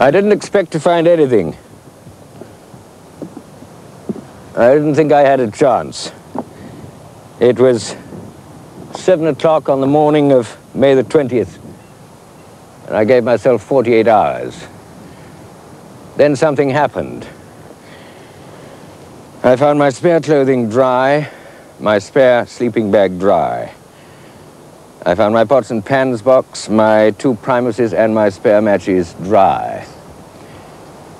I didn't expect to find anything. I didn't think I had a chance. It was 7 o'clock on the morning of May the 20th, and I gave myself 48 hours. Then something happened. I found my spare clothing dry, my spare sleeping bag dry. I found my pots and pans box, my 2 primuses, and my spare matches dry.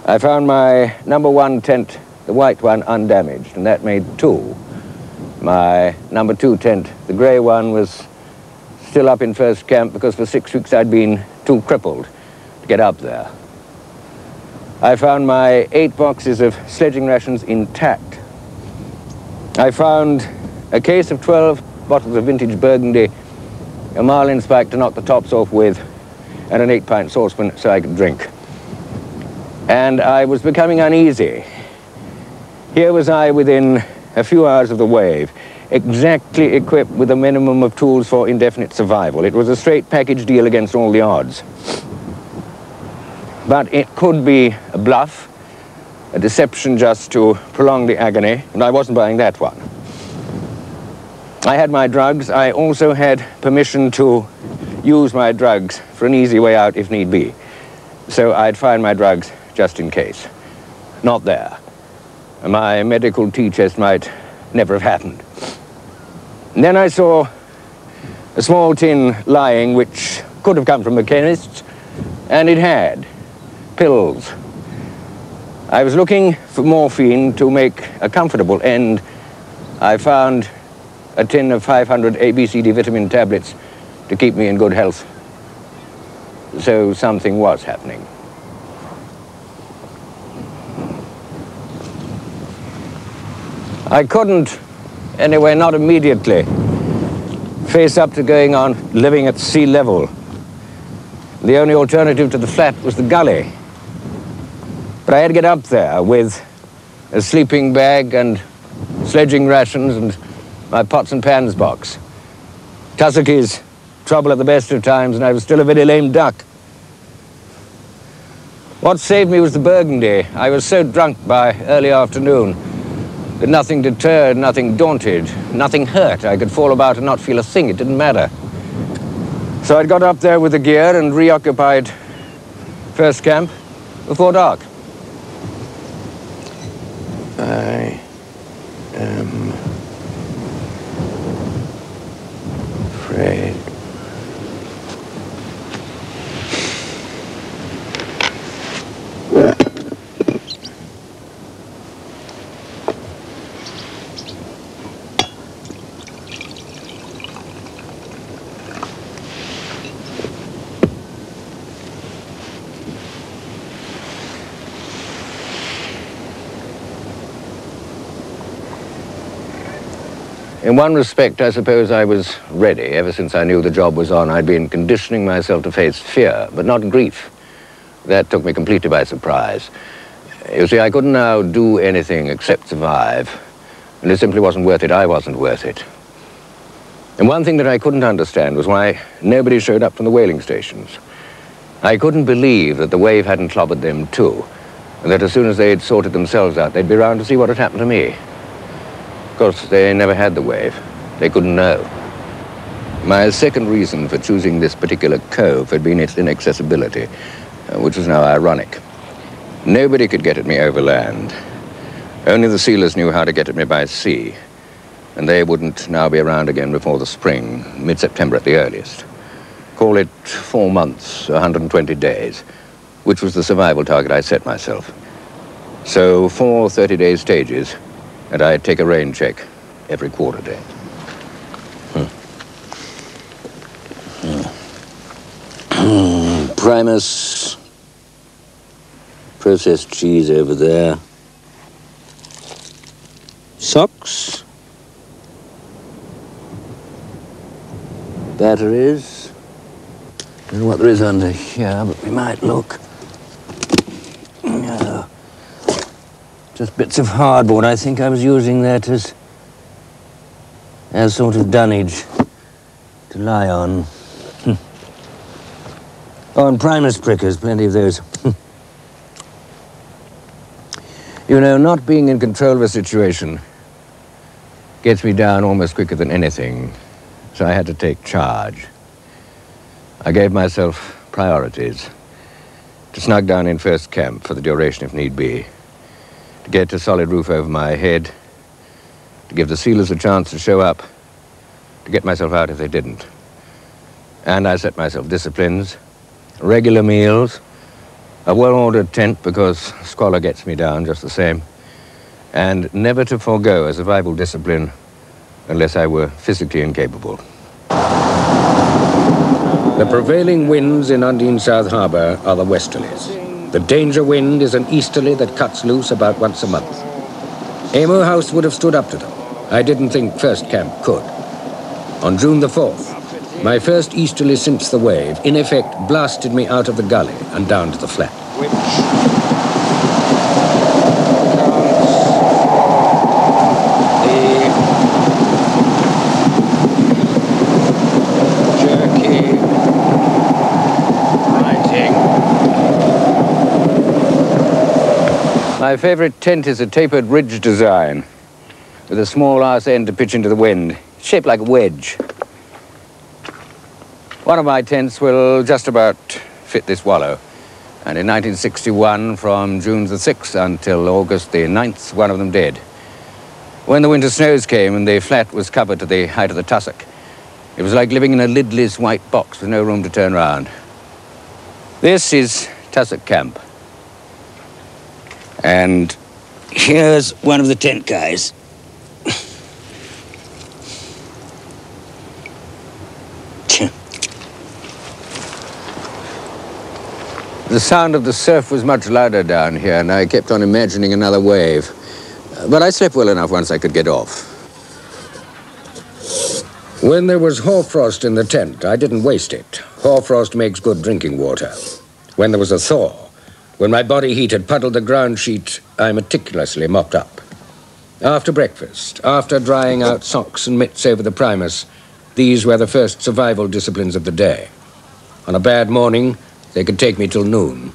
I found my #1 tent, the white one, undamaged, and that made 2. My #2 tent, the grey one, was still up in first camp because for 6 weeks I'd been too crippled to get up there. I found my 8 boxes of sledging rations intact. I found a case of 12 bottles of vintage Burgundy, a marlin spike to knock the tops off with, and an 8-pint saucepan so I could drink. And I was becoming uneasy. Here was I within a few hours of the wave, exactly equipped with a minimum of tools for indefinite survival. It was a straight package deal against all the odds. But it could be a bluff, a deception just to prolong the agony, and I wasn't buying that one. I had my drugs. I also had permission to use my drugs for an easy way out if need be. So I'd find my drugs just in case. Not there. My medical tea chest might never have happened. And then I saw a small tin lying which could have come from a chemist's, and it had pills. I was looking for morphine to make a comfortable end. I found a tin of 500 ABCD vitamin tablets to keep me in good health. So something was happening. I couldn't, anyway, not immediately, face up to going on living at sea level. The only alternative to the flat was the gully. But I had to get up there with a sleeping bag and sledging rations and my pots and pans box. Tussockies, trouble at the best of times, and I was still a very lame duck. What saved me was the Burgundy. I was so drunk by early afternoon that nothing deterred, nothing daunted, nothing hurt. I could fall about and not feel a thing. It didn't matter. So I'd got up there with the gear and reoccupied first camp before dark. I am afraid. In one respect, I suppose I was ready. Ever since I knew the job was on, I'd been conditioning myself to face fear, but not grief. That took me completely by surprise. You see, I couldn't now do anything except survive, and it simply wasn't worth it. I wasn't worth it. And one thing that I couldn't understand was why nobody showed up from the whaling stations. I couldn't believe that the wave hadn't clobbered them too, and that as soon as they'd sorted themselves out, they'd be round to see what had happened to me. Of course, they never had the wave. They couldn't know. My second reason for choosing this particular cove had been its inaccessibility, which was now ironic. Nobody could get at me over land. Only the sealers knew how to get at me by sea, and they wouldn't now be around again before the spring, mid-September at the earliest. Call it 4 months, 120 days, which was the survival target I set myself. So 4 30-day stages, and I'd take a rain check every quarter day. Primus, processed cheese over there. Socks. Batteries. Don't know what there is under here, but we might look. No. Just bits of hardboard. I think I was using that as sort of dunnage to lie on. Oh, and Primus prickers, plenty of those. You know, not being in control of a situation gets me down almost quicker than anything, so I had to take charge. I gave myself priorities: to snug down in first camp for the duration if need be, to get a solid roof over my head, to give the sealers a chance to show up, to get myself out if they didn't. And I set myself disciplines, regular meals, a well-ordered tent because squalor gets me down just the same, and never to forego a survival discipline unless I were physically incapable. The prevailing winds in Undine South Harbour are the westerlies. The danger wind is an easterly that cuts loose about once a month. Emu House would have stood up to them. I didn't think First Camp could. On June the 4th, my first easterly since the wave, in effect, blasted me out of the gully and down to the flat. My favorite tent is a tapered ridge design with a small arse end to pitch into the wind, shaped like a wedge. One of my tents will just about fit this wallow. And in 1961, from June the 6th until August the 9th, one of them did. When the winter snows came and the flat was covered to the height of the tussock, it was like living in a lidless white box with no room to turn round. This is Tussock Camp. And here's one of the tent guys. The sound of the surf was much louder down here, and I kept on imagining another wave. But I slept well enough once I could get off. When there was hoarfrost in the tent, I didn't waste it. Hoarfrost makes good drinking water. When there was a thaw, when my body heat had puddled the ground sheet, I meticulously mopped up. After breakfast, after drying out socks and mitts over the primus, these were the first survival disciplines of the day. On a bad morning, they could take me till noon.